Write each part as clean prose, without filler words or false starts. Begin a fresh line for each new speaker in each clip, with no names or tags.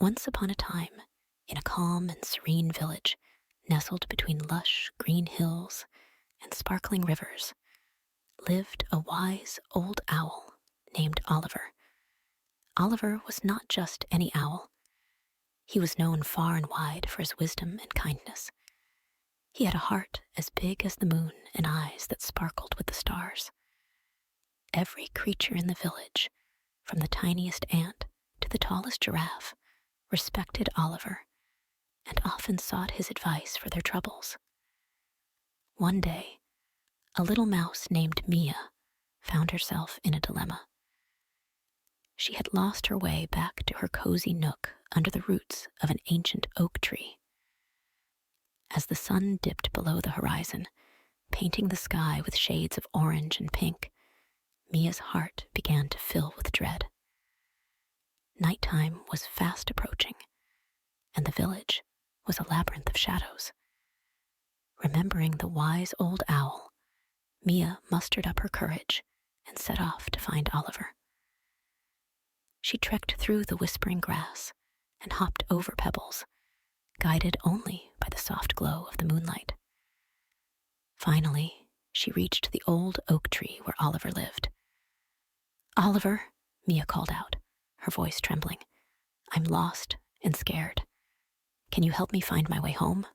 Once upon a time, in a calm and serene village, nestled between lush green hills and sparkling rivers, lived a wise old owl named Oliver. Oliver was not just any owl. He was known far and wide for his wisdom and kindness. He had a heart as big as the moon and eyes that sparkled with the stars. Every creature in the village, from the tiniest ant to the tallest giraffe, respected Oliver and often sought his advice for their troubles. One day, a little mouse named Mia found herself in a dilemma. She had lost her way back to her cozy nook under the roots of an ancient oak tree. As the sun dipped below the horizon, painting the sky with shades of orange and pink, Mia's heart began to fill with dread. Nighttime was fast approaching, and the village was a labyrinth of shadows. Remembering the wise old owl, Mia mustered up her courage and set off to find Oliver. She trekked through the whispering grass and hopped over pebbles, guided only by the soft glow of the moonlight. Finally, she reached the old oak tree where Oliver lived. "Oliver," Mia called out, her voice trembling, "I'm lost and scared. Can you help me find my way home?"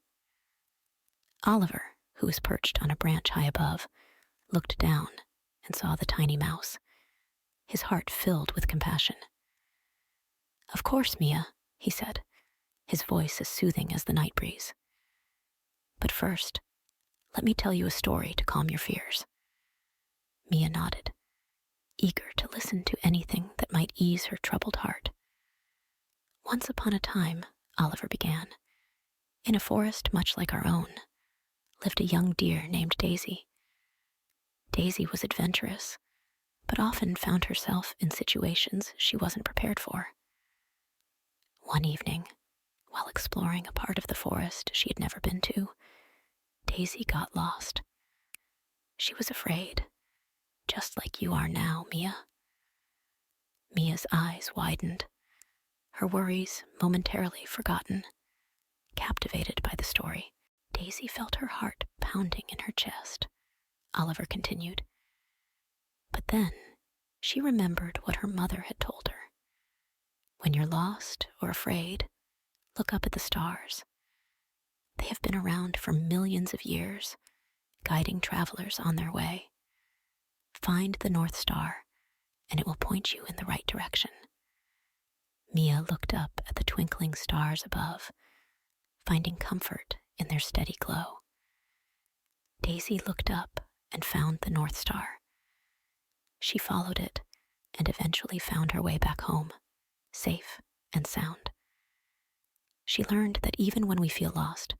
Oliver, who was perched on a branch high above, looked down and saw the tiny mouse, his heart filled with compassion. "Of course, Mia," he said, his voice as soothing as the night breeze. "But first, let me tell you a story to calm your fears." Mia nodded, eager to listen to anything that might ease her troubled heart. "Once upon a time," Oliver began, "in a forest much like our own, lived a young deer named Daisy. Daisy was adventurous, but often found herself in situations she wasn't prepared for. One evening, while exploring a part of the forest she had never been to, Daisy got lost. She was afraid, just like you are now, Mia." Mia's eyes widened, her worries momentarily forgotten. Captivated by the story, Daisy felt her heart pounding in her chest. Oliver continued. But then she remembered what her mother had told her. "When you're lost or afraid, look up at the stars. They have been around for millions of years, guiding travelers on their way. Find the North Star, and it will point you in the right direction." Mia looked up at the twinkling stars above, finding comfort in their steady glow. Daisy looked up and found the North Star. She followed it and eventually found her way back home, safe and sound. She learned that even when we feel lost,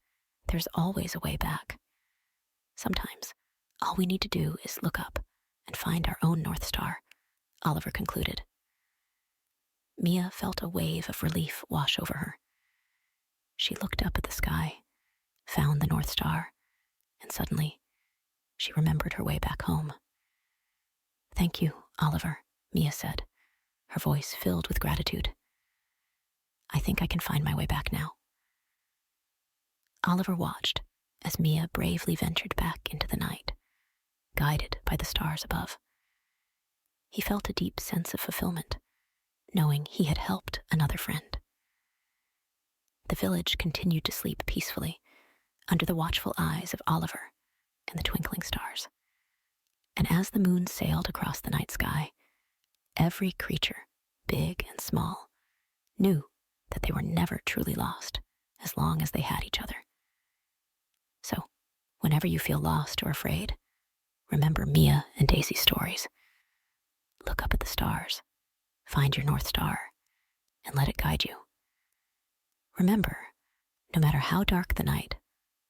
there's always a way back. Sometimes, all we need to do is look up and find our own North Star, Oliver concluded. Mia felt a wave of relief wash over her. She looked up at the sky, found the North Star, and suddenly, she remembered her way back home. "Thank you, Oliver," Mia said, her voice filled with gratitude. "I think I can find my way back now." Oliver watched as Mia bravely ventured back into the night, guided by the stars above. He felt a deep sense of fulfillment, knowing he had helped another friend. The village continued to sleep peacefully under the watchful eyes of Oliver and the twinkling stars. And as the moon sailed across the night sky, every creature, big and small, knew that they were never truly lost as long as they had each other. So, whenever you feel lost or afraid, remember Mia and Daisy's stories. Look up at the stars, find your North Star, and let it guide you. Remember, no matter how dark the night,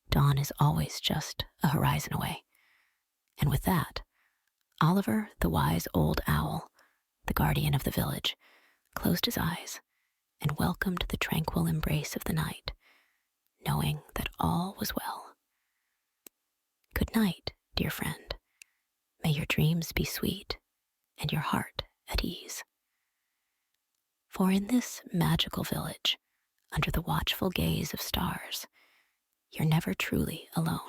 dawn is always just a horizon away. And with that, Oliver, the wise old owl, the guardian of the village, closed his eyes and welcomed the tranquil embrace of the night, knowing that all was well. Good night, dear friend. May your dreams be sweet and your heart at ease. For in this magical village, under the watchful gaze of stars, you're never truly alone.